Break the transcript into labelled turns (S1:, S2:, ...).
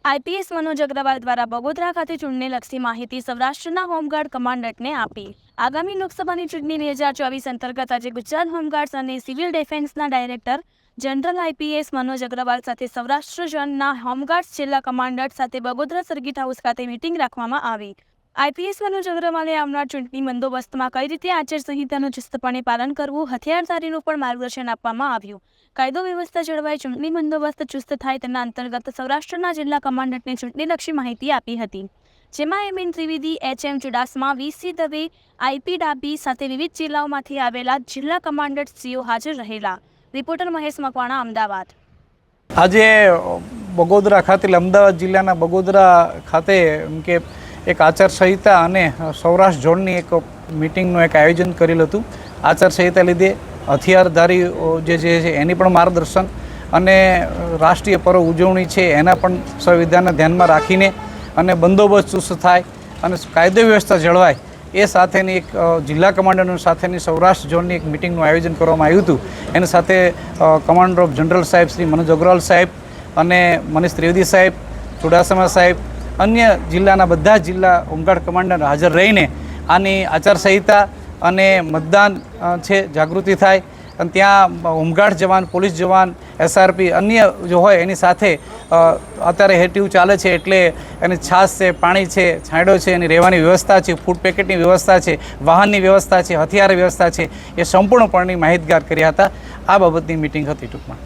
S1: IPS Manoj Agarwal દ્વારા બગોદરા ખાતે ચૂંટણીલક્ષી માહિતી સૌરાષ્ટ્રના હોમગાર્ડ કમાન્ડન્ટને આપી। આગામી લોકસભાની ચૂંટણી 2024 અંતર્ગત આજે ગુજરાત હોમગાર્ડ્સ અને સિવિલ ડિફેન્સના director general IPS Manoj Agrawal સાથે સૌરાષ્ટ્ર ઝોનના હોમગાર્ડ્સ જિલ્લા કમાન્ડન્ટ સાથે બગોદરા સર્કિટ હાઉસ ખાતે મીટિંગ રાખવામાં આવી। આઈપીએસ મનોજ અગ્રવાલે આવનાર ચૂંટણી બંદોબસ્તમાં કઈ રીતે આચારસંહિતાનું ચુસ્તપણે પાલન કરવું, હથિયારધારીનું પણ માર્ગદર્શન આપવામાં આવ્યું। કાયદો વ્યવસ્થા જળવાઈ ચૂંટણી બંદોબસ્ત ચુસ્ત થાય તેના અંતર્ગત સૌરાષ્ટ્રના જિલ્લા કમાન્ડન્ટને ચૂંટણીલક્ષી માહિતી આપી હતી, જેમાં એમ.એન. ત્રિવેદી, એચ.એમ. ચુડાસમા, વી.સી. દવે, આઈ.પી. ડાબી સાથે વિવિધ જિલ્લાઓમાંથી આવેલા જિલ્લા કમાન્ડન્ટ્સ હાજર રહેલા। રિપોર્ટર મહેશ મકવાણા, અમદાવાદ।
S2: આજે બગોદરા ખાતે અમદાવાદ જિલ્લાના બગોદરા ખાતે કે એક આચારસંહિતા અને સૌરાષ્ટ્ર ઝોનની એક મિટિંગનું એક આયોજન કરેલું હતું। આચારસંહિતા લીધે હથિયારધારીઓ જે છે એની પણ માર્ગદર્શન અને રાષ્ટ્રીય પર્વ ઉજવણી છે એના પણ સંવિધાનને ધ્યાનમાં રાખીને અને બંદોબસ્ત ચુસ્ત થાય અને કાયદો વ્યવસ્થા જળવાય એ સાથેની એક જિલ્લા કમાન્ડરો સાથેની સૌરાષ્ટ્ર ઝોનની એક મિટિંગનું આયોજન કરવામાં આવ્યું હતું। એની સાથે કમાન્ડર ઓફ જનરલ સાહેબ શ્રી મનોજ અગ્રવાલ સાહેબ અને મનીષ ત્રિવેદી સાહેબ, ચુડાસમા સાહેબ, અન્ય જિલ્લાના બધા જિલ્લા હોમગાર્ડ કમાન્ડર હાજર રહીને આની આચારસંહિતા અને મતદાન છે જાગૃતિ થાય અને ત્યાં હોમગાર્ડ જવાન, પોલીસ જવાન, એસઆરપી અન્ય જો હોય એની સાથે અત્યારે હેટિવ ચાલે છે એટલે એની છાશ છે, પાણી છે, છાંયડો છે, એની રહેવાની વ્યવસ્થા છે, ફૂડ પેકેટની વ્યવસ્થા છે, વાહનની વ્યવસ્થા છે, હથિયાર વ્યવસ્થા છે, એ સંપૂર્ણપણે માહિતગાર કર્યા હતા। આ બાબતની મિટિંગ હતી ટૂંકમાં।